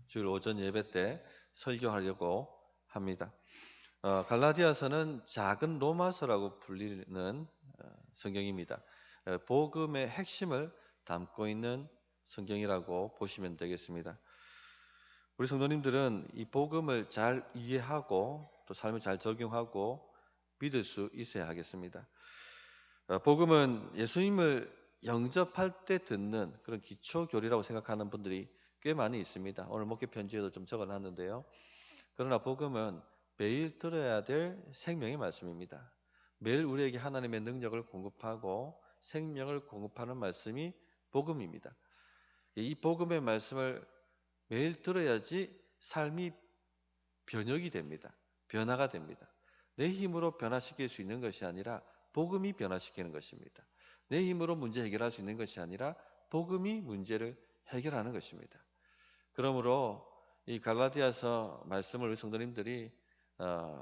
주일 오전 예배 때 설교하려고 합니다. 갈라디아서는 작은 로마서라고 불리는 성경입니다. 복음의 핵심을 담고 있는 성경이라고 보시면 되겠습니다. 우리 성도님들은 이 복음을 잘 이해하고 또 삶에 잘 적용하고 믿을 수 있어야 하겠습니다. 복음은 예수님을 영접할 때 듣는 그런 기초 교리라고 생각하는 분들이 꽤 많이 있습니다. 오늘 목회 편지에도 좀 적어놨는데요. 그러나 복음은 매일 들어야 될 생명의 말씀입니다. 매일 우리에게 하나님의 능력을 공급하고 생명을 공급하는 말씀이 복음입니다. 이 복음의 말씀을 매일 들어야지 삶이 변혁이 됩니다. 변화가 됩니다. 내 힘으로 변화시킬 수 있는 것이 아니라 복음이 변화시키는 것입니다. 내 힘으로 문제 해결할 수 있는 것이 아니라 복음이 문제를 해결하는 것입니다. 그러므로 이 갈라디아서 말씀을 우리 성도님들이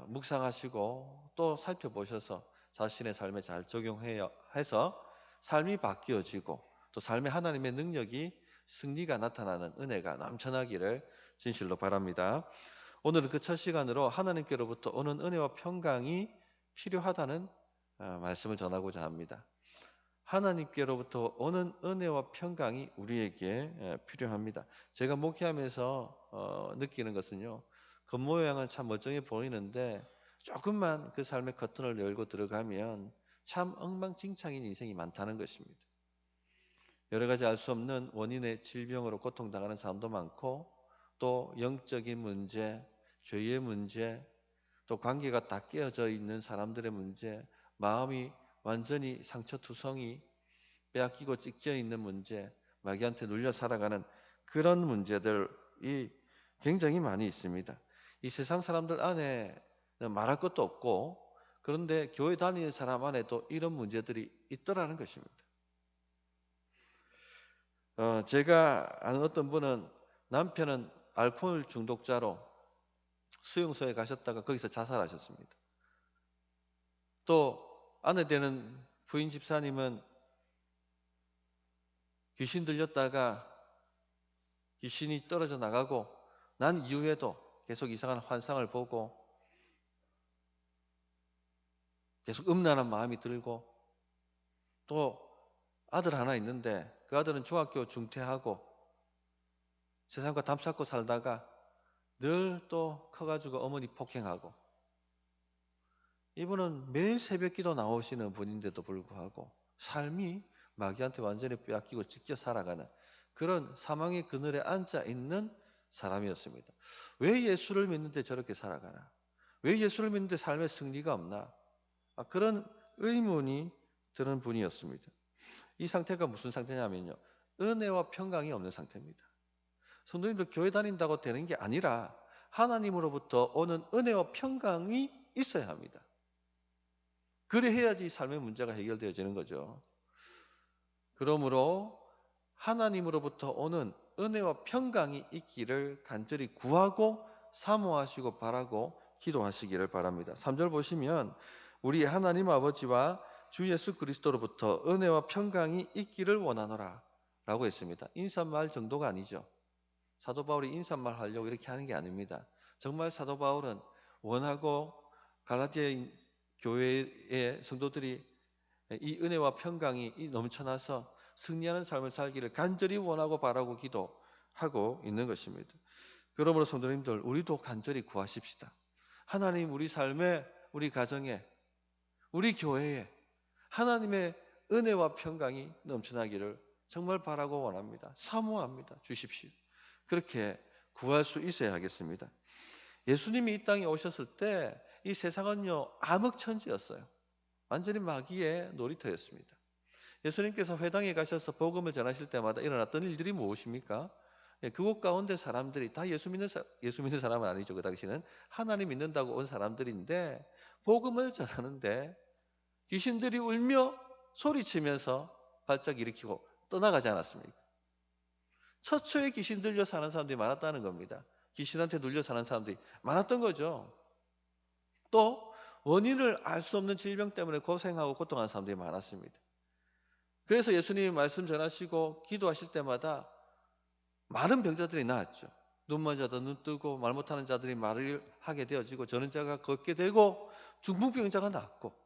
묵상하시고 또 살펴보셔서 자신의 삶에 잘 적용해서 삶이 바뀌어지고 또 삶에 하나님의 능력이 승리가 나타나는 은혜가 넘쳐나기를 진실로 바랍니다. 오늘은 그 첫 시간으로 하나님께로부터 오는 은혜와 평강이 필요하다는 말씀을 전하고자 합니다. 하나님께로부터 오는 은혜와 평강이 우리에게 필요합니다. 제가 목회하면서 느끼는 것은요, 겉모양은 참 멀쩡해 보이는데 조금만 그 삶의 커튼을 열고 들어가면 참 엉망진창인 인생이 많다는 것입니다. 여러 가지 알 수 없는 원인의 질병으로 고통당하는 사람도 많고 또 영적인 문제, 죄의 문제, 또 관계가 다 깨어져 있는 사람들의 문제, 마음이 완전히 상처투성이 빼앗기고 찢겨 있는 문제, 마귀한테 눌려 살아가는 그런 문제들이 굉장히 많이 있습니다. 이 세상 사람들 안에 말할 것도 없고 그런데 교회 다니는 사람 안에도 이런 문제들이 있더라는 것입니다. 제가 아는 어떤 분은 남편은 알코올 중독자로 수용소에 가셨다가 거기서 자살하셨습니다. 또 아내 되는 부인 집사님은 귀신 들렸다가 귀신이 떨어져 나가고 난 이후에도 계속 이상한 환상을 보고 계속 음란한 마음이 들고 또 아들 하나 있는데 그 아들은 중학교 중퇴하고 세상과 담쌓고 살다가 늘 또 커가지고 어머니 폭행하고 이분은 매일 새벽기도 나오시는 분인데도 불구하고 삶이 마귀한테 완전히 빼앗기고 찢겨 살아가는 그런 사망의 그늘에 앉아 있는 사람이었습니다. 왜 예수를 믿는데 저렇게 살아가나? 왜 예수를 믿는데 삶에 승리가 없나? 그런 의문이 드는 분이었습니다. 이 상태가 무슨 상태냐면요, 은혜와 평강이 없는 상태입니다. 성도님들 교회 다닌다고 되는 게 아니라 하나님으로부터 오는 은혜와 평강이 있어야 합니다. 그래 해야지 삶의 문제가 해결되어지는 거죠. 그러므로 하나님으로부터 오는 은혜와 평강이 있기를 간절히 구하고 사모하시고 바라고 기도하시기를 바랍니다. 3절 보시면 우리 하나님 아버지와 주 예수 그리스도로부터 은혜와 평강이 있기를 원하노라 라고 했습니다. 인사말 정도가 아니죠. 사도 바울이 인사말 하려고 이렇게 하는 게 아닙니다. 정말 사도 바울은 원하고 갈라디아 교회의 성도들이 이 은혜와 평강이 넘쳐나서 승리하는 삶을 살기를 간절히 원하고 바라고 기도하고 있는 것입니다. 그러므로 성도님들 우리도 간절히 구하십시다. 하나님 우리 삶에 우리 가정에 우리 교회에 하나님의 은혜와 평강이 넘쳐나기를 정말 바라고 원합니다. 사모합니다. 주십시오. 그렇게 구할 수 있어야 하겠습니다. 예수님이 이 땅에 오셨을 때 이 세상은요 암흑천지였어요. 완전히 마귀의 놀이터였습니다. 예수님께서 회당에 가셔서 복음을 전하실 때마다 일어났던 일들이 무엇입니까? 그곳 가운데 사람들이 다 예수 믿는 사람은 아니죠. 그 당시는 하나님 믿는다고 온 사람들인데 복음을 전하는데 귀신들이 울며 소리치면서 발작 일으키고 떠나가지 않았습니까? 처처에 귀신 들려 사는 사람들이 많았다는 겁니다. 귀신한테 눌려 사는 사람들이 많았던 거죠. 또 원인을 알 수 없는 질병 때문에 고생하고 고통하는 사람들이 많았습니다. 그래서 예수님이 말씀 전하시고 기도하실 때마다 많은 병자들이 나았죠. 눈먼 자도 눈 뜨고 말 못하는 자들이 말을 하게 되어지고 저는 자가 걷게 되고 중풍병자가 낫고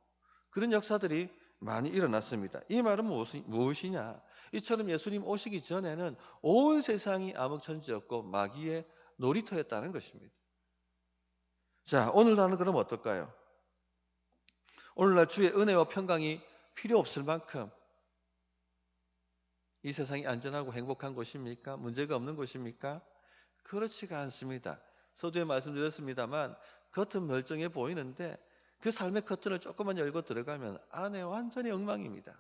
그런 역사들이 많이 일어났습니다. 이 말은 무엇이냐? 이처럼 예수님 오시기 전에는 온 세상이 암흑천지였고 마귀의 놀이터였다는 것입니다. 자, 오늘날은 그럼 어떨까요? 오늘날 주의 은혜와 평강이 필요 없을 만큼 이 세상이 안전하고 행복한 곳입니까? 문제가 없는 곳입니까? 그렇지가 않습니다. 서두에 말씀드렸습니다만 겉은 멀쩡해 보이는데 그 삶의 커튼을 조금만 열고 들어가면 안에 완전히 엉망입니다.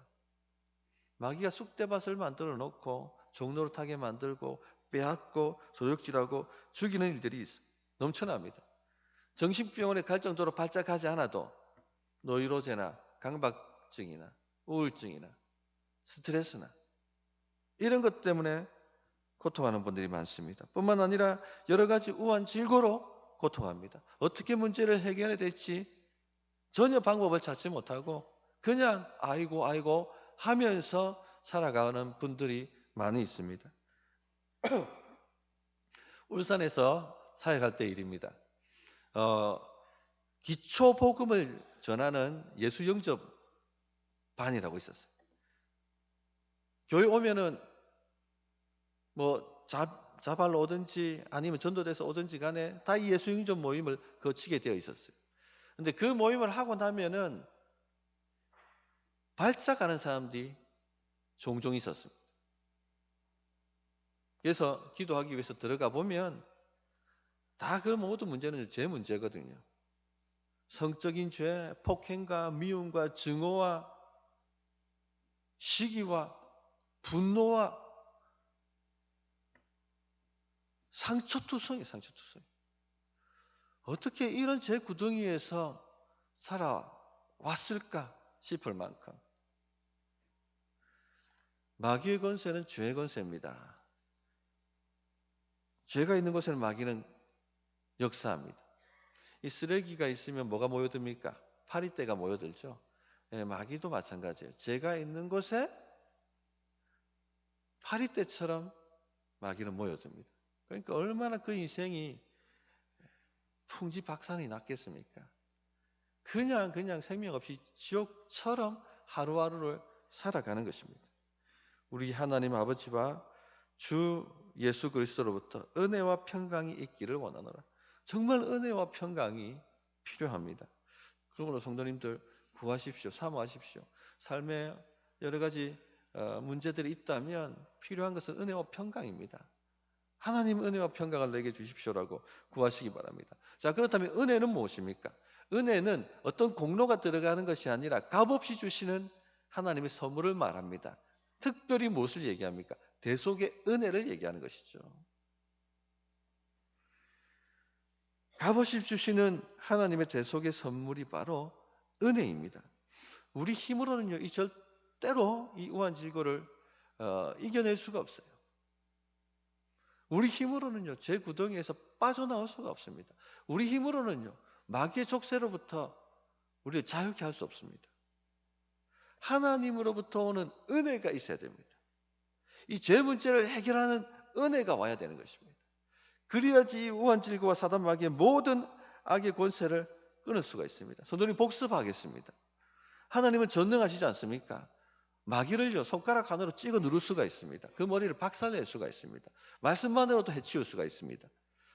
마귀가 쑥대밭을 만들어 놓고 종노릇하게 만들고 빼앗고 도둑질하고 죽이는 일들이 넘쳐납니다. 정신병원에 갈 정도로 발작하지 않아도 노이로제나 강박증이나 우울증이나 스트레스나 이런 것 때문에 고통하는 분들이 많습니다. 뿐만 아니라 여러 가지 우한 질고로 고통합니다. 어떻게 문제를 해결해야 될지 전혀 방법을 찾지 못하고 그냥 아이고 하면서 살아가는 분들이 많이 있습니다. 울산에서 사역할 때 일입니다. 기초복음을 전하는 예수영접 반이라고 있었어요. 교회 오면은 뭐 자발로 오든지 아니면 전도돼서 오든지 간에 다 이 예수영접 모임을 거치게 되어 있었어요. 근데 그 모임을 하고 나면은 발작하는 사람들이 종종 있었습니다. 그래서 기도하기 위해서 들어가 보면 다 그 모든 문제는 제 문제거든요. 성적인 죄, 폭행과 미움과 증오와 시기와 분노와 상처투성이에요. 상처투성. 어떻게 이런 제 구덩이에서 살아왔을까 싶을 만큼 마귀의 권세는 죄의 권세입니다. 죄가 있는 곳에는 마귀는 역사합니다. 이 쓰레기가 있으면 뭐가 모여듭니까? 파리떼가 모여들죠. 예, 마귀도 마찬가지예요. 죄가 있는 곳에 파리떼처럼 마귀는 모여듭니다. 그러니까 얼마나 그 인생이 풍지박산이 났겠습니까? 그냥 생명 없이 지옥처럼 하루하루를 살아가는 것입니다. 우리 하나님 아버지와 주 예수 그리스도로부터 은혜와 평강이 있기를 원하노라. 정말 은혜와 평강이 필요합니다. 그러므로 성도님들 구하십시오. 사모하십시오. 삶에 여러 가지 문제들이 있다면 필요한 것은 은혜와 평강입니다. 하나님 은혜와 평강을 내게 주십시오라고 구하시기 바랍니다. 자, 그렇다면 은혜는 무엇입니까? 은혜는 어떤 공로가 들어가는 것이 아니라 값없이 주시는 하나님의 선물을 말합니다. 특별히 무엇을 얘기합니까? 대속의 은혜를 얘기하는 것이죠. 값없이 주시는 하나님의 대속의 선물이 바로 은혜입니다. 우리 힘으로는요, 이 절대로 이 우한질고를 이겨낼 수가 없어요. 우리 힘으로는요, 제 구덩이에서 빠져나올 수가 없습니다. 우리 힘으로는요, 마귀의 족쇄로부터 우리를 자유케 할 수 없습니다. 하나님으로부터 오는 은혜가 있어야 됩니다. 이 죄 문제를 해결하는 은혜가 와야 되는 것입니다. 그래야지 이 우한질고와 사단 마귀의 모든 악의 권세를 끊을 수가 있습니다. 성도님 복습하겠습니다. 하나님은 전능하시지 않습니까? 마귀를요, 손가락 하나로 찍어 누를 수가 있습니다. 그 머리를 박살낼 수가 있습니다. 말씀만으로도 해치울 수가 있습니다.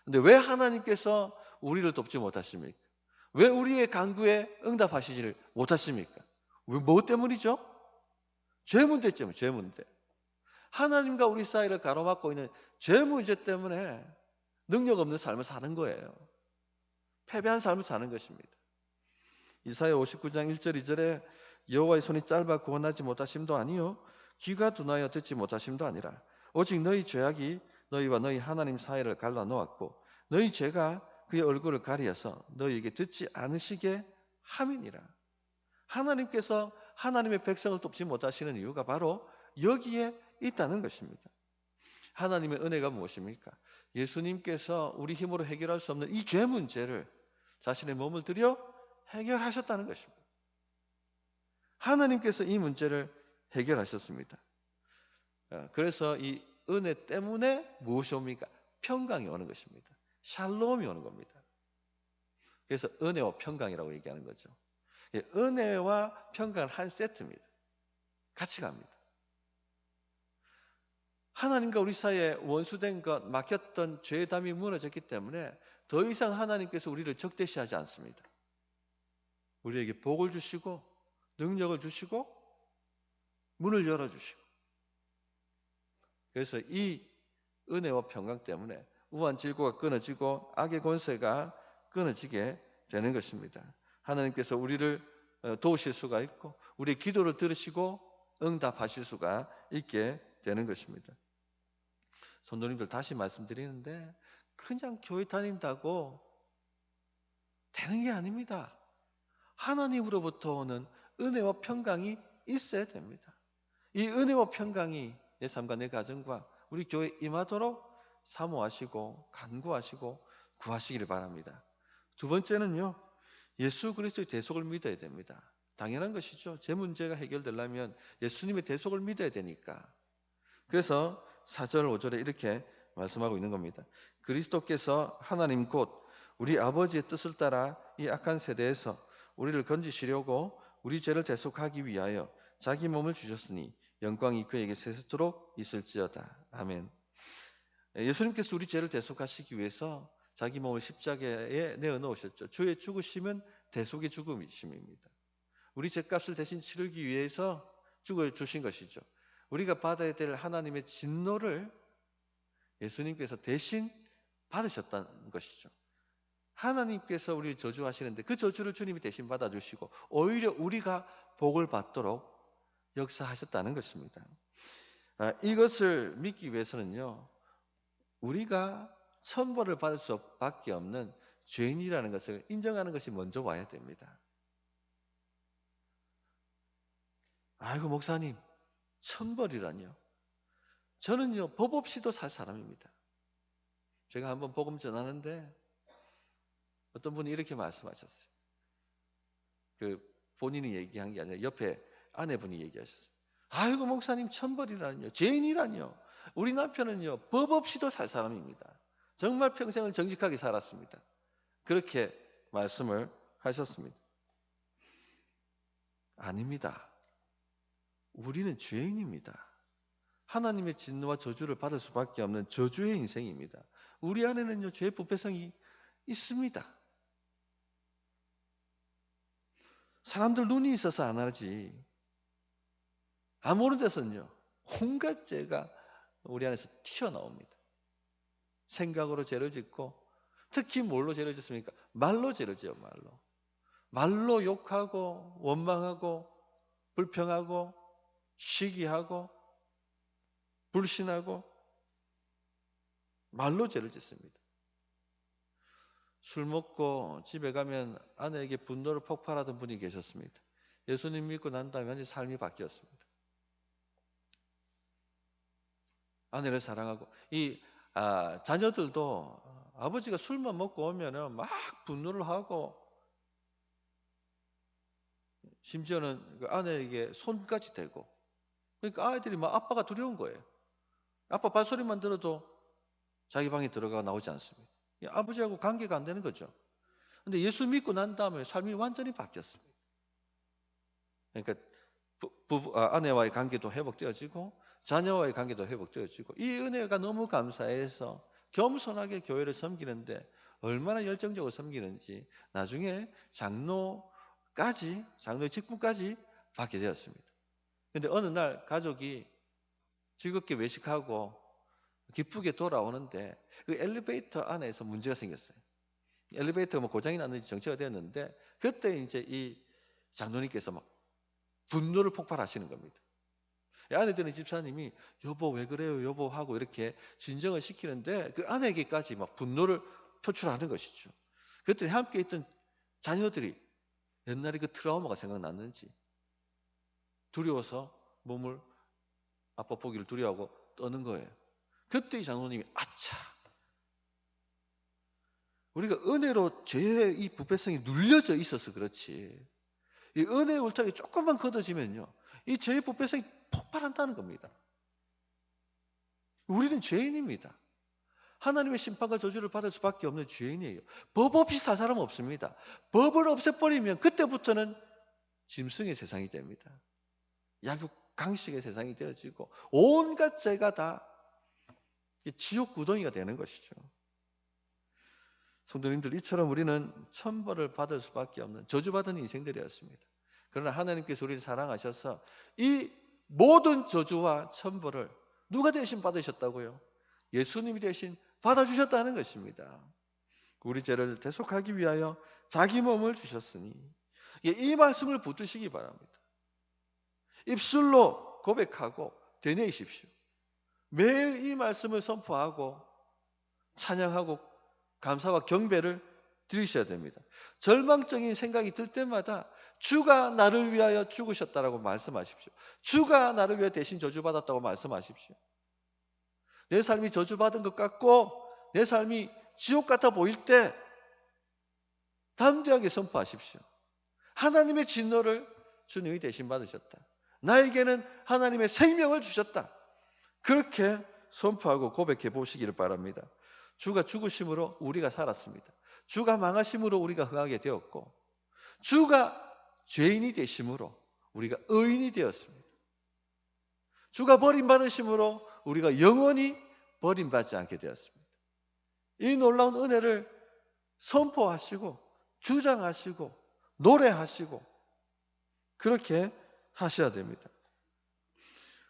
그런데 왜 하나님께서 우리를 돕지 못하십니까? 왜 우리의 간구에 응답하시지를 못하십니까? 뭐 때문이죠? 죄 문제 때문에, 죄 문제. 하나님과 우리 사이를 가로막고 있는 죄 문제 때문에 능력 없는 삶을 사는 거예요. 패배한 삶을 사는 것입니다. 이사야 59장 1절 2절에 여호와의 손이 짧아 구원하지 못하심도 아니요 귀가 둔하여 듣지 못하심도 아니라 오직 너희 죄악이 너희와 너희 하나님 사이를 갈라놓았고 너희 죄가 그의 얼굴을 가리어서 너희에게 듣지 않으시게 함이니라. 하나님께서 하나님의 백성을 돕지 못하시는 이유가 바로 여기에 있다는 것입니다. 하나님의 은혜가 무엇입니까? 예수님께서 우리 힘으로 해결할 수 없는 이 죄 문제를 자신의 몸을 들여 해결하셨다는 것입니다. 하나님께서 이 문제를 해결하셨습니다. 그래서 이 은혜 때문에 무엇이 옵니까? 평강이 오는 것입니다. 샬롬이 오는 겁니다. 그래서 은혜와 평강이라고 얘기하는 거죠. 은혜와 평강은 한 세트입니다. 같이 갑니다. 하나님과 우리 사이에 원수된 것, 막혔던 죄의 담이 무너졌기 때문에 더 이상 하나님께서 우리를 적대시하지 않습니다. 우리에게 복을 주시고 능력을 주시고 문을 열어주시고, 그래서 이 은혜와 평강 때문에 우한 질고가 끊어지고 악의 권세가 끊어지게 되는 것입니다. 하나님께서 우리를 도우실 수가 있고 우리의 기도를 들으시고 응답하실 수가 있게 되는 것입니다. 성도님들, 다시 말씀드리는데 그냥 교회 다닌다고 되는 게 아닙니다. 하나님으로부터 오는 은혜와 평강이 있어야 됩니다. 이 은혜와 평강이 내 삶과 내 가정과 우리 교회에 임하도록 사모하시고 간구하시고 구하시기를 바랍니다. 두 번째는요, 예수 그리스도의 대속을 믿어야 됩니다. 당연한 것이죠. 제 문제가 해결되려면 예수님의 대속을 믿어야 되니까. 그래서 4절 5절에 이렇게 말씀하고 있는 겁니다. 그리스도께서 하나님 곧 우리 아버지의 뜻을 따라 이 악한 세대에서 우리를 건지시려고 우리 죄를 대속하기 위하여 자기 몸을 주셨으니 영광이 그에게 세세토록 있을지어다. 아멘. 예수님께서 우리 죄를 대속하시기 위해서 자기 몸을 십자가에 내어놓으셨죠. 주의 죽으심은 대속의 죽음이심입니다. 우리 죄값을 대신 치르기 위해서 죽어 주신 것이죠. 우리가 받아야 될 하나님의 진노를 예수님께서 대신 받으셨다는 것이죠. 하나님께서 우리를 저주하시는데 그 저주를 주님이 대신 받아주시고 오히려 우리가 복을 받도록 역사하셨다는 것입니다. 이것을 믿기 위해서는요, 우리가 천벌을 받을 수밖에 없는 죄인이라는 것을 인정하는 것이 먼저 와야 됩니다. 아이고 목사님, 천벌이라뇨? 저는요 법 없이도 살 사람입니다. 제가 한번 복음 전하는데 어떤 분이 이렇게 말씀하셨어요. 본인이 얘기한 게 아니라 옆에 아내분이 얘기하셨어요. 아이고 목사님, 천벌이라뇨? 죄인이라뇨? 우리 남편은요 법 없이도 살 사람입니다. 정말 평생을 정직하게 살았습니다. 그렇게 말씀을 하셨습니다. 아닙니다. 우리는 죄인입니다. 하나님의 진노와 저주를 받을 수밖에 없는 저주의 인생입니다. 우리 안에는요 죄의 부패성이 있습니다. 사람들 눈이 있어서 안 하지. 안 모르는 데서는요 온갖 죄가 우리 안에서 튀어나옵니다. 생각으로 죄를 짓고, 특히 뭘로 죄를 짓습니까? 말로 죄를 지어요. 말로 욕하고 원망하고 불평하고 시기하고 불신하고 말로 죄를 짓습니다. 술 먹고 집에 가면 아내에게 분노를 폭발하던 분이 계셨습니다. 예수님 믿고 난 다음에 완전히 삶이 바뀌었습니다. 아내를 사랑하고, 자녀들도 아버지가 술만 먹고 오면은 막 분노를 하고, 심지어는 그 아내에게 손까지 대고, 그러니까 아이들이 막 아빠가 두려운 거예요. 아빠 발소리만 들어도 자기 방에 들어가 나오지 않습니다. 아버지하고 관계가 안 되는 거죠. 근데 예수 믿고 난 다음에 삶이 완전히 바뀌었습니다. 그러니까 아내와의 관계도 회복되어지고 자녀와의 관계도 회복되어지고, 이 은혜가 너무 감사해서 겸손하게 교회를 섬기는데 얼마나 열정적으로 섬기는지 나중에 장로의 직분까지 받게 되었습니다. 근데 어느 날 가족이 즐겁게 외식하고 기쁘게 돌아오는데 그 엘리베이터 안에서 문제가 생겼어요. 엘리베이터가 고장이 났는지 정체가 되었는데, 그때 이제 이 장로님께서 막 분노를 폭발하시는 겁니다. 아내들은 집사님이 여보 왜 그래요 여보 하고 이렇게 진정을 시키는데 그 아내에게까지 막 분노를 표출하는 것이죠. 그랬더니 함께 있던 자녀들이 옛날에 그 트라우마가 생각났는지 두려워서 몸을, 아빠 보기를 두려워하고 떠는 거예요. 그때 이 장로님이 아차, 우리가 은혜로 죄의 이 부패성이 눌려져 있어서 그렇지, 이 은혜의 울타리 조금만 걷어지면요 이 죄의 부패성이 폭발한다는 겁니다. 우리는 죄인입니다. 하나님의 심판과 저주를 받을 수밖에 없는 죄인이에요. 법 없이 살 사람은 없습니다. 법을 없애버리면 그때부터는 짐승의 세상이 됩니다. 약육 강식의 세상이 되어지고 온갖 죄가 다 지옥 구덩이가 되는 것이죠. 성도님들, 이처럼 우리는 천벌을 받을 수밖에 없는 저주받은 인생들이었습니다. 그러나 하나님께서 우리를 사랑하셔서 이 모든 저주와 천벌을 누가 대신 받으셨다고요? 예수님이 대신 받아주셨다는 것입니다. 우리 죄를 대속하기 위하여 자기 몸을 주셨으니 이 말씀을 붙드시기 바랍니다. 입술로 고백하고 되뇌이십시오. 매일 이 말씀을 선포하고 찬양하고 감사와 경배를 드리셔야 됩니다. 절망적인 생각이 들 때마다 주가 나를 위하여 죽으셨다라고 말씀하십시오. 주가 나를 위해 대신 저주받았다고 말씀하십시오. 내 삶이 저주받은 것 같고 내 삶이 지옥 같아 보일 때 담대하게 선포하십시오. 하나님의 진노를 주님이 대신 받으셨다. 나에게는 하나님의 생명을 주셨다. 그렇게 선포하고 고백해 보시기를 바랍니다. 주가 죽으심으로 우리가 살았습니다. 주가 망하심으로 우리가 흥하게 되었고 주가 죄인이 되심으로 우리가 의인이 되었습니다. 주가 버림받으심으로 우리가 영원히 버림받지 않게 되었습니다. 이 놀라운 은혜를 선포하시고 주장하시고 노래하시고 그렇게 하셔야 됩니다.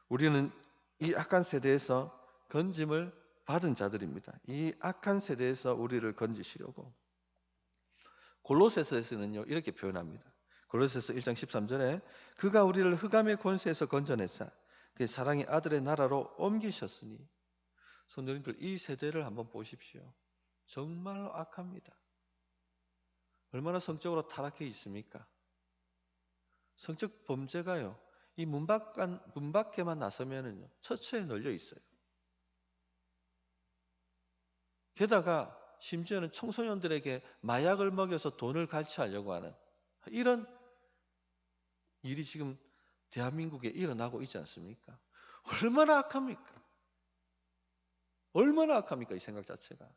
우리는 이 악한 세대에서 건짐을 받은 자들입니다. 이 악한 세대에서 우리를 건지시려고 골로새서에서는요 이렇게 표현합니다. 골로새서 1장 13절에 그가 우리를 흑암의 권세에서 건져내사 그 사랑의 아들의 나라로 옮기셨으니. 성도님들, 이 세대를 한번 보십시오. 정말로 악합니다. 얼마나 성적으로 타락해 있습니까? 성적 범죄가요 이 문 밖에만 나서면은요 처처에 널려 있어요. 게다가 심지어는 청소년들에게 마약을 먹여서 돈을 갈취하려고 하는 이런 일이 지금 대한민국에 일어나고 있지 않습니까? 얼마나 악합니까? 얼마나 악합니까? 이 생각 자체가.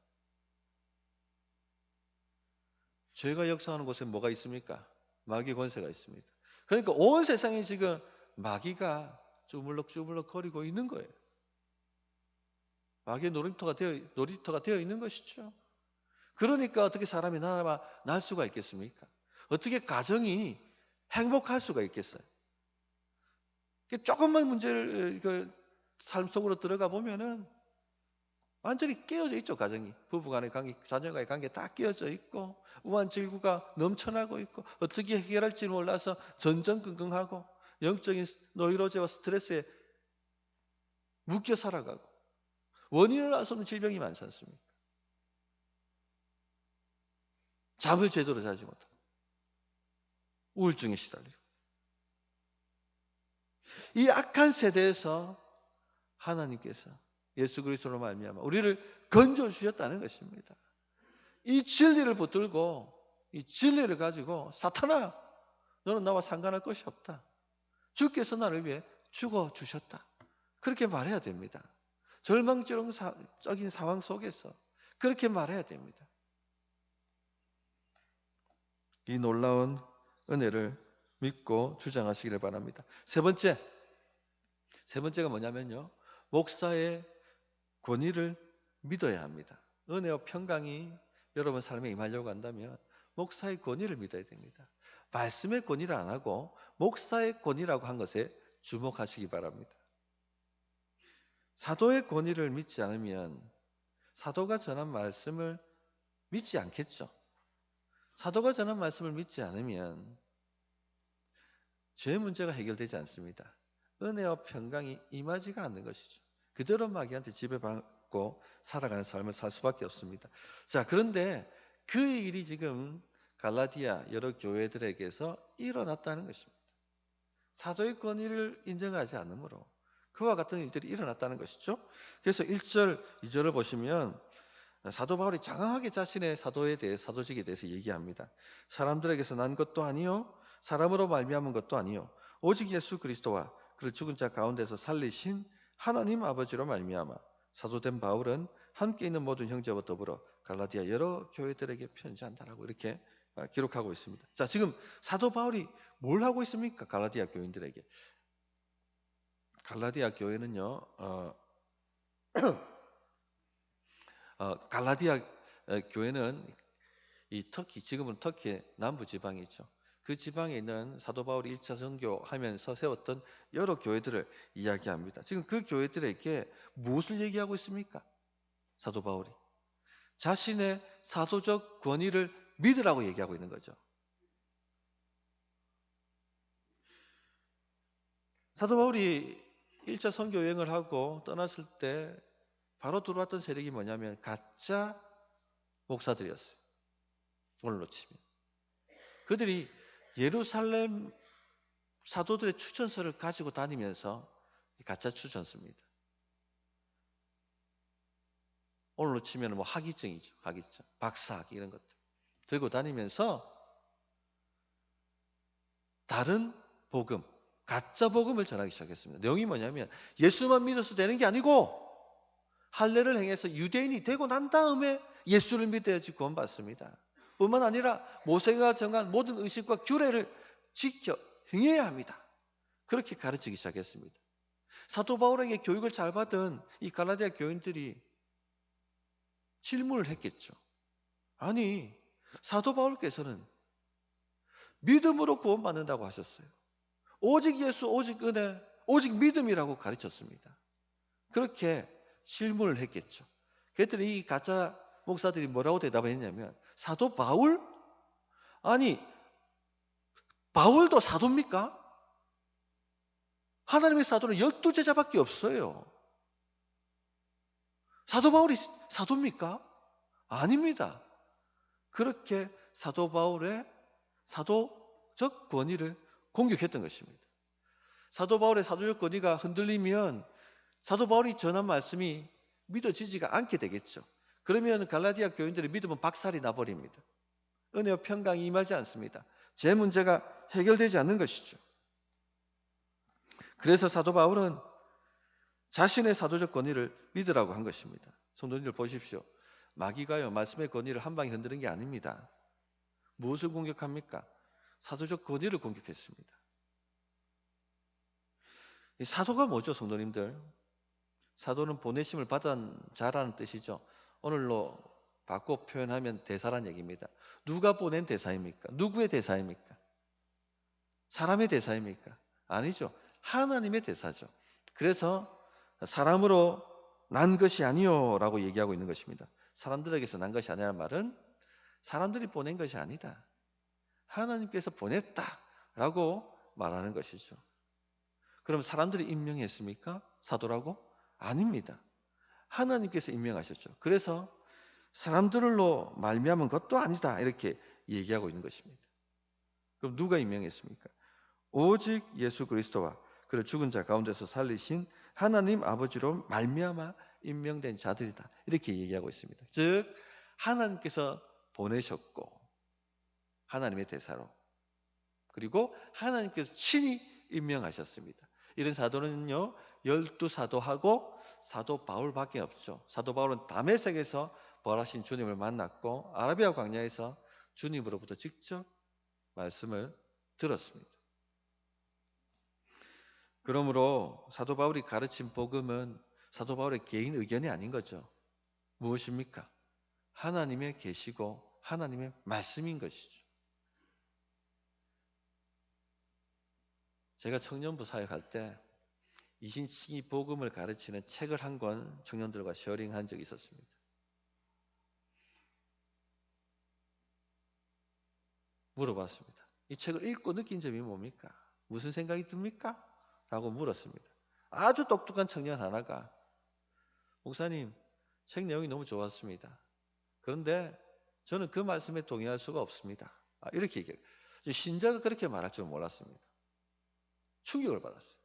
죄가 역사하는 곳에 뭐가 있습니까? 마귀의 권세가 있습니다. 그러니까 온 세상에 지금 마귀가 주물럭주물럭 거리고 있는 거예요. 마귀의 놀이터가 되어 있는 것이죠. 그러니까 어떻게 사람이 날 수가 있겠습니까? 어떻게 가정이 행복할 수가 있겠어요? 조금만 문제를 삶 속으로 들어가 보면은 완전히 깨어져 있죠. 가정이, 부부간의 관계, 자녀간의 관계 다 깨어져 있고 우환질구가 넘쳐나고 있고 어떻게 해결할지 몰라서 전전긍긍하고 영적인 노이로제와 스트레스에 묶여 살아가고 원인을 알 수 없는 질병이 많지 않습니까? 잠을 제대로 자지 못하고 우울증에 시달리고 이 악한 세대에서 하나님께서 예수 그리스도로 말미암아 우리를 건져 주셨다는 것입니다. 이 진리를 붙들고 이 진리를 가지고 사탄아 너는 나와 상관할 것이 없다. 주께서 나를 위해 죽어 주셨다. 그렇게 말해야 됩니다. 절망적인 상황 속에서 그렇게 말해야 됩니다. 이 놀라운 은혜를 믿고 주장하시기를 바랍니다. 세 번째가 뭐냐면요. 목사의 권위를 믿어야 합니다. 은혜와 평강이 여러분 삶에 임하려고 한다면 목사의 권위를 믿어야 됩니다. 말씀의 권위를 안 하고 목사의 권위라고 한 것에 주목하시기 바랍니다. 사도의 권위를 믿지 않으면 사도가 전한 말씀을 믿지 않겠죠. 사도가 전한 말씀을 믿지 않으면 죄의 문제가 해결되지 않습니다. 은혜와 평강이 임하지가 않는 것이죠. 그대로 마귀한테 지배받고 살아가는 삶을 살 수밖에 없습니다. 자, 그런데 그 일이 지금 갈라디아 여러 교회들에게서 일어났다는 것입니다. 사도의 권위를 인정하지 않으므로 그와 같은 일들이 일어났다는 것이죠. 그래서 1절, 2절을 보시면 사도 바울이 장황하게 자신의 사도직에 대해서 얘기합니다. 사람들에게서 난 것도 아니요 사람으로 말미암은 것도 아니요 오직 예수 그리스도와 그를 죽은 자 가운데서 살리신 하나님 아버지로 말미암아 사도된 바울은 함께 있는 모든 형제와 더불어 갈라디아 여러 교회들에게 편지한다라고 이렇게 기록하고 있습니다. 자, 지금 사도 바울이 뭘 하고 있습니까? 갈라디아 교인들에게. 갈라디아 교회는요, 갈라디아 교회는 이 터키, 지금은 터키의 남부 지방이죠. 그 지방에 있는 사도 바울이 1차 선교하면서 세웠던 여러 교회들을 이야기합니다. 지금 그 교회들에게 무엇을 얘기하고 있습니까? 사도 바울이 자신의 사도적 권위를 믿으라고 얘기하고 있는 거죠. 사도 바울이 1차 선교 여행을 하고 떠났을 때 바로 들어왔던 세력이 뭐냐면 가짜 목사들이었어요. 오늘로 치면. 그들이 예루살렘 사도들의 추천서를 가지고 다니면서 가짜 추천서입니다. 오늘로 치면 뭐 학위증이죠. 학위증, 박사학위 이런 것들 들고 다니면서 다른 복음, 가짜 복음을 전하기 시작했습니다. 내용이 뭐냐면 예수만 믿어서 되는 게 아니고 할례를 행해서 유대인이 되고 난 다음에 예수를 믿어야지 구원받습니다. 뿐만 아니라 모세가 정한 모든 의식과 규례를 지켜 행해야 합니다. 그렇게 가르치기 시작했습니다. 사도 바울에게 교육을 잘 받은 이 갈라디아 교인들이 질문을 했겠죠. 아니, 사도 바울께서는 믿음으로 구원받는다고 하셨어요. 오직 예수, 오직 은혜, 오직 믿음이라고 가르쳤습니다. 그렇게 질문을 했겠죠. 그랬더니 이 가짜 목사들이 뭐라고 대답했냐면 사도 바울? 아니, 바울도 사도입니까? 하나님의 사도는 12제자밖에 없어요. 사도 바울이 사도입니까? 아닙니다. 그렇게 사도 바울의 사도적 권위를 공격했던 것입니다. 사도 바울의 사도적 권위가 흔들리면 사도 바울이 전한 말씀이 믿어지지가 않게 되겠죠. 그러면 갈라디아 교인들의 믿음은 박살이 나버립니다. 은혜와 평강이 임하지 않습니다. 제 문제가 해결되지 않는 것이죠. 그래서 사도 바울은 자신의 사도적 권위를 믿으라고 한 것입니다. 성도님들 보십시오. 마귀가요, 말씀의 권위를 한 방에 흔드는 게 아닙니다. 무엇을 공격합니까? 사도적 권위를 공격했습니다. 이 사도가 뭐죠, 성도님들? 사도는 보내심을 받은 자라는 뜻이죠. 오늘로 바꿔 표현하면 대사란 얘기입니다. 누가 보낸 대사입니까? 누구의 대사입니까? 사람의 대사입니까? 아니죠. 하나님의 대사죠. 그래서 사람으로 난 것이 아니요라고 얘기하고 있는 것입니다. 사람들에게서 난 것이 아니라는 말은 사람들이 보낸 것이 아니다. 하나님께서 보냈다라고 말하는 것이죠. 그럼 사람들이 임명했습니까? 사도라고? 아닙니다. 하나님께서 임명하셨죠. 그래서 사람들로 말미암은 것도 아니다 이렇게 얘기하고 있는 것입니다. 그럼 누가 임명했습니까? 오직 예수 그리스도와 그를 죽은 자 가운데서 살리신 하나님 아버지로 말미암아 임명된 자들이다 이렇게 얘기하고 있습니다. 즉 하나님께서 보내셨고 하나님의 대사로 그리고 하나님께서 친히 임명하셨습니다. 이런 사도는요 12사도하고 사도 바울밖에 없죠. 사도 바울은 다메섹에서 부활하신 주님을 만났고 아라비아 광야에서 주님으로부터 직접 말씀을 들었습니다. 그러므로 사도 바울이 가르친 복음은 사도 바울의 개인 의견이 아닌 거죠. 무엇입니까? 하나님의 계시고 하나님의 말씀인 것이죠. 제가 청년부 사역할 때 이신칭이 복음을 가르치는 책을 한 권 청년들과 쉐어링한 적이 있었습니다. 물어봤습니다. 이 책을 읽고 느낀 점이 뭡니까? 무슨 생각이 듭니까? 라고 물었습니다. 아주 똑똑한 청년 하나가 목사님, 책 내용이 너무 좋았습니다. 그런데 저는 그 말씀에 동의할 수가 없습니다. 이렇게 얘기해요. 신자가 그렇게 말할 줄 몰랐습니다. 충격을 받았어요.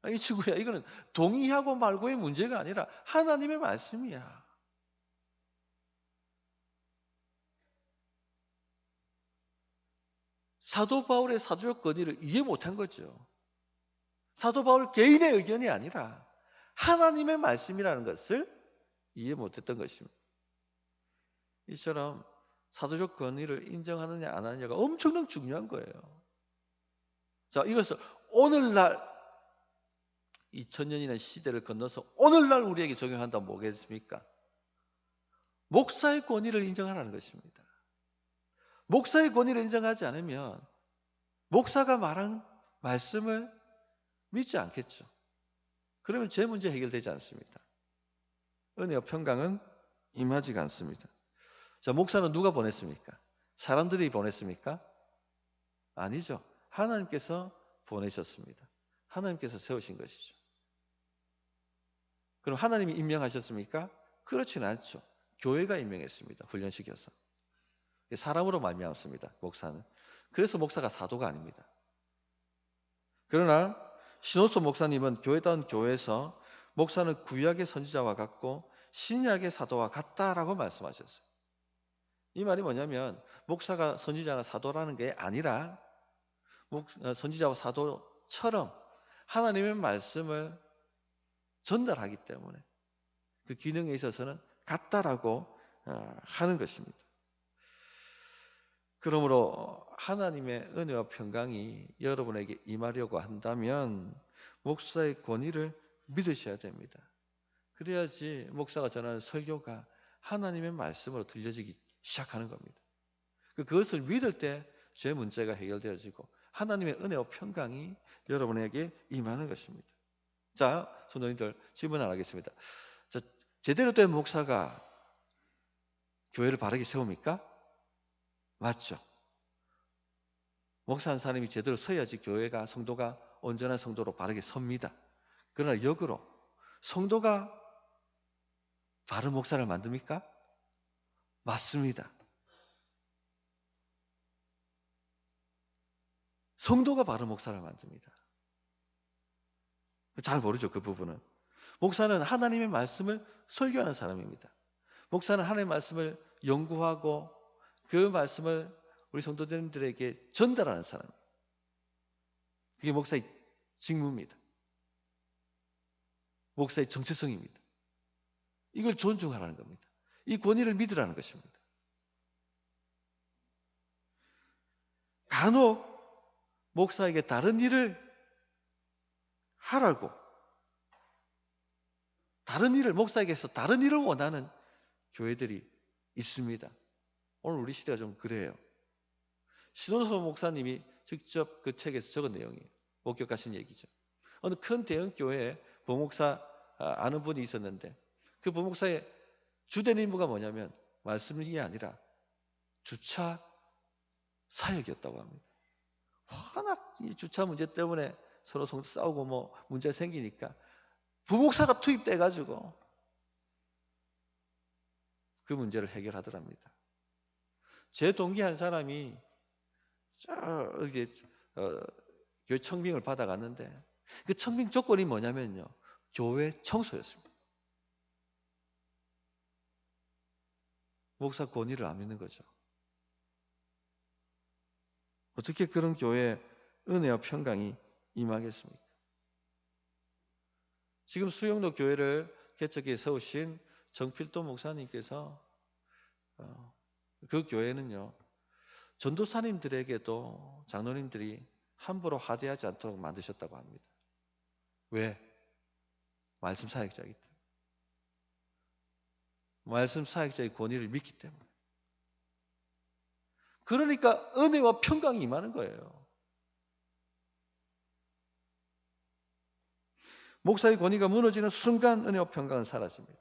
이 친구야, 이거는 동의하고 말고의 문제가 아니라 하나님의 말씀이야. 사도 바울의 사도적 권위를 이해 못한 거죠. 사도 바울 개인의 의견이 아니라 하나님의 말씀이라는 것을 이해 못했던 것입니다. 이처럼 사도적 권위를 인정하느냐 안 하느냐가 엄청나게 중요한 거예요. 자, 이것을 오늘날 2000년이나 시대를 건너서 오늘날 우리에게 적용한다면 뭐겠습니까? 목사의 권위를 인정하라는 것입니다. 목사의 권위를 인정하지 않으면 목사가 말한 말씀을 믿지 않겠죠. 그러면 제 문제 해결되지 않습니다. 은혜와 평강은 임하지가 않습니다. 자, 목사는 누가 보냈습니까? 사람들이 보냈습니까? 아니죠. 하나님께서 보내셨습니다. 하나님께서 세우신 것이죠. 그럼 하나님이 임명하셨습니까? 그렇지는 않죠. 교회가 임명했습니다. 훈련시켜서. 사람으로 말미암습니다. 목사는. 그래서 목사가 사도가 아닙니다. 그러나 신호수 목사님은 교회다운 교회에서 목사는 구약의 선지자와 같고 신약의 사도와 같다라고 말씀하셨어요. 이 말이 뭐냐면 목사가 선지자나 사도라는 게 아니라 선지자와 사도처럼 하나님의 말씀을 전달하기 때문에 그 기능에 있어서는 같다라고 하는 것입니다. 그러므로 하나님의 은혜와 평강이 여러분에게 임하려고 한다면 목사의 권위를 믿으셔야 됩니다. 그래야지 목사가 전하는 설교가 하나님의 말씀으로 들려지기 시작하는 겁니다. 그것을 믿을 때 제 문제가 해결되어지고 하나님의 은혜와 평강이 여러분에게 임하는 것입니다. 자, 성도님들 질문 안 하겠습니다. 자, 제대로 된 목사가 교회를 바르게 세웁니까? 맞죠. 목사 한 사람이 제대로 서야지 교회가 성도가 온전한 성도로 바르게 섭니다. 그러나 역으로 성도가 바른 목사를 만듭니까? 맞습니다. 성도가 바른 목사를 만듭니다. 잘 모르죠, 그 부분은. 목사는 하나님의 말씀을 설교하는 사람입니다. 목사는 하나님의 말씀을 연구하고 그 말씀을 우리 성도님들에게 전달하는 사람입니다. 그게 목사의 직무입니다. 목사의 정체성입니다. 이걸 존중하라는 겁니다. 이 권위를 믿으라는 것입니다. 간혹 목사에게 다른 일을 하라고 목사에게서 다른 일을 원하는 교회들이 있습니다. 오늘 우리 시대가 좀 그래요. 신원서 목사님이 직접 그 책에서 적은 내용이에요. 목격하신 얘기죠. 어느 큰 대형 교회에 부목사 아는 분이 있었는데 그 부목사의 주된 임무가 뭐냐면 말씀이 아니라 주차 사역이었다고 합니다. 워낙 이 주차 문제 때문에 서로 싸우고 뭐 문제 생기니까 부목사가 투입돼가지고 그 문제를 해결하더랍니다. 제 동기 한 사람이 교회 청빙을 받아갔는데 그 청빙 조건이 뭐냐면요. 교회 청소였습니다. 목사 권위를 안 믿는 거죠. 어떻게 그런 교회에 은혜와 평강이 임하겠습니까? 지금 수영로 교회를 개척해 세우신 정필도 목사님께서 그 교회는요. 전도사님들에게도 장로님들이 함부로 하대하지 않도록 만드셨다고 합니다. 왜? 말씀 사역자이기 때문에. 말씀 사역자의 권위를 믿기 때문에. 그러니까 은혜와 평강이 임하는 거예요. 목사의 권위가 무너지는 순간 은혜와 평강은 사라집니다.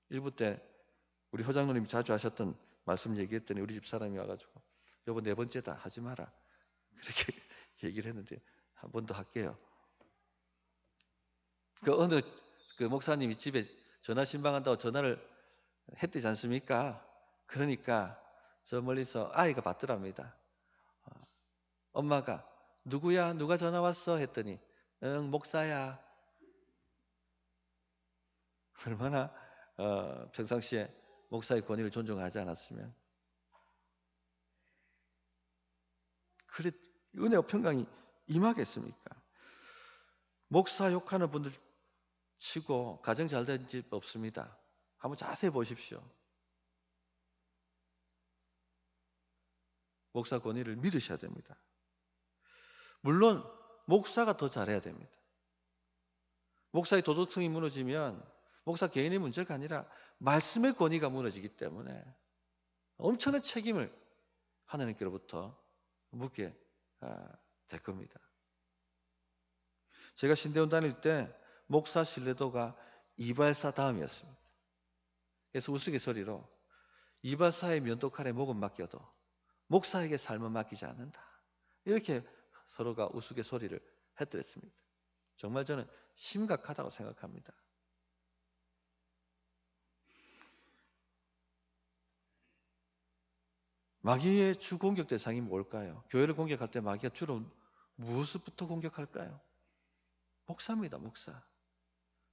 일부 때 우리 호장로님이 자주 하셨던 말씀 얘기했더니 우리 집 사람이 와가지고 여보 4번째다 하지 마라 그렇게 얘기를 했는데 한 번 더 할게요. 어느 목사님이 집에 전화 신방한다고 전화를 했대지 않습니까? 그러니까 저 멀리서 아이가 받더랍니다. 엄마가 누구야? 누가 전화 왔어? 했더니 응 목사야. 얼마나 평상시에 목사의 권위를 존중하지 않았으면 그래 은혜와 평강이 임하겠습니까? 목사 욕하는 분들 치고 가정 잘 된 집 없습니다. 한번 자세히 보십시오. 목사 권위를 믿으셔야 됩니다. 물론 목사가 더 잘해야 됩니다. 목사의 도덕성이 무너지면 목사 개인의 문제가 아니라 말씀의 권위가 무너지기 때문에 엄청난 책임을 하나님께로부터 묻게 될 겁니다. 제가 신대원 다닐 때 목사 신뢰도가 이발사 다음이었습니다. 그래서 우스갯소리로 이발사의 면도칼에 목은 맡겨도 목사에게 삶은 맡기지 않는다. 이렇게 서로가 우스갯소리를 했더랬습니다. 정말 저는 심각하다고 생각합니다. 마귀의 주 공격 대상이 뭘까요? 교회를 공격할 때 마귀가 주로 무엇부터 공격할까요? 목사입니다, 목사.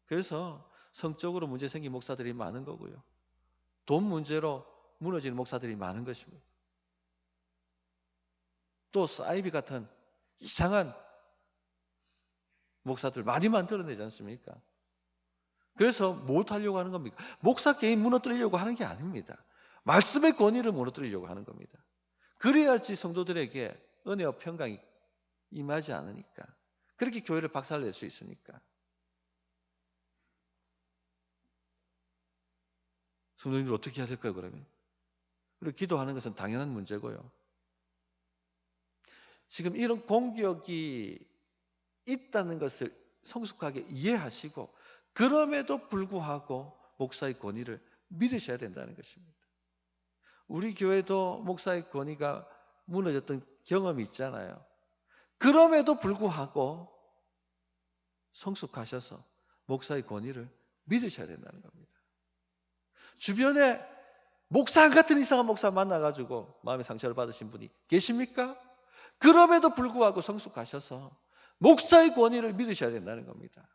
그래서 성적으로 문제 생긴 목사들이 많은 거고요. 돈 문제로 무너지는 목사들이 많은 것입니다. 또 사이비 같은 이상한 목사들 많이 만들어내지 않습니까? 그래서 못하려고 하는 겁니까? 목사 개인 무너뜨리려고 하는 게 아닙니다. 말씀의 권위를 무너뜨리려고 하는 겁니다. 그래야지 성도들에게 은혜와 평강이 임하지 않으니까. 그렇게 교회를 박살낼 수 있으니까. 성도님들 어떻게 해야 될까요, 그러면? 그리고 기도하는 것은 당연한 문제고요. 지금 이런 공격이 있다는 것을 성숙하게 이해하시고 그럼에도 불구하고 목사의 권위를 믿으셔야 된다는 것입니다. 우리 교회도 목사의 권위가 무너졌던 경험이 있잖아요. 그럼에도 불구하고 성숙하셔서 목사의 권위를 믿으셔야 된다는 겁니다. 주변에 목사 같은 이상한 목사 만나가지고 마음의 상처를 받으신 분이 계십니까? 그럼에도 불구하고 성숙하셔서 목사의 권위를 믿으셔야 된다는 겁니다.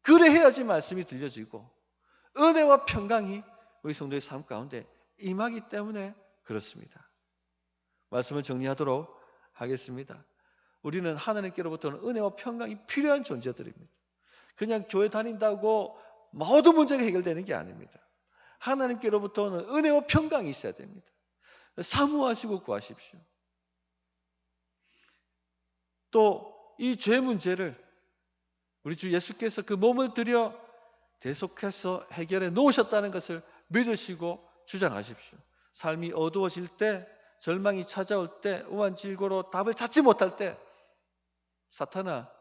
그래 해야지 말씀이 들려지고 은혜와 평강이 우리 성도의 삶 가운데 임하기 때문에 그렇습니다. 말씀을 정리하도록 하겠습니다. 우리는 하나님께로부터는 은혜와 평강이 필요한 존재들입니다. 그냥 교회 다닌다고 모든 문제가 해결되는 게 아닙니다. 하나님께로부터는 은혜와 평강이 있어야 됩니다. 사모하시고 구하십시오. 또 이 죄 문제를 우리 주 예수께서 그 몸을 들여 계속해서 해결해 놓으셨다는 것을 믿으시고 주장하십시오. 삶이 어두워질 때, 절망이 찾아올 때, 우환질고로 답을 찾지 못할 때 사탄아,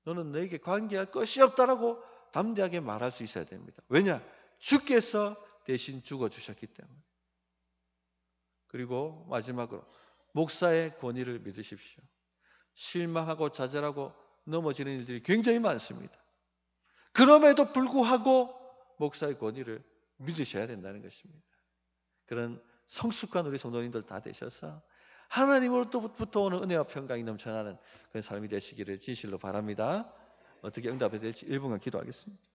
너는 너에게 관계할 것이 없다라고 담대하게 말할 수 있어야 됩니다. 왜냐? 주께서 대신 죽어주셨기 때문에. 그리고 마지막으로 목사의 권위를 믿으십시오. 실망하고 좌절하고 넘어지는 일들이 굉장히 많습니다. 그럼에도 불구하고 목사의 권위를 믿으셔야 된다는 것입니다. 그런 성숙한 우리 성도님들 다 되셔서 하나님으로부터 오는 은혜와 평강이 넘쳐나는 그런 삶이 되시기를 진실로 바랍니다. 어떻게 응답해야 될지 1분간 기도하겠습니다.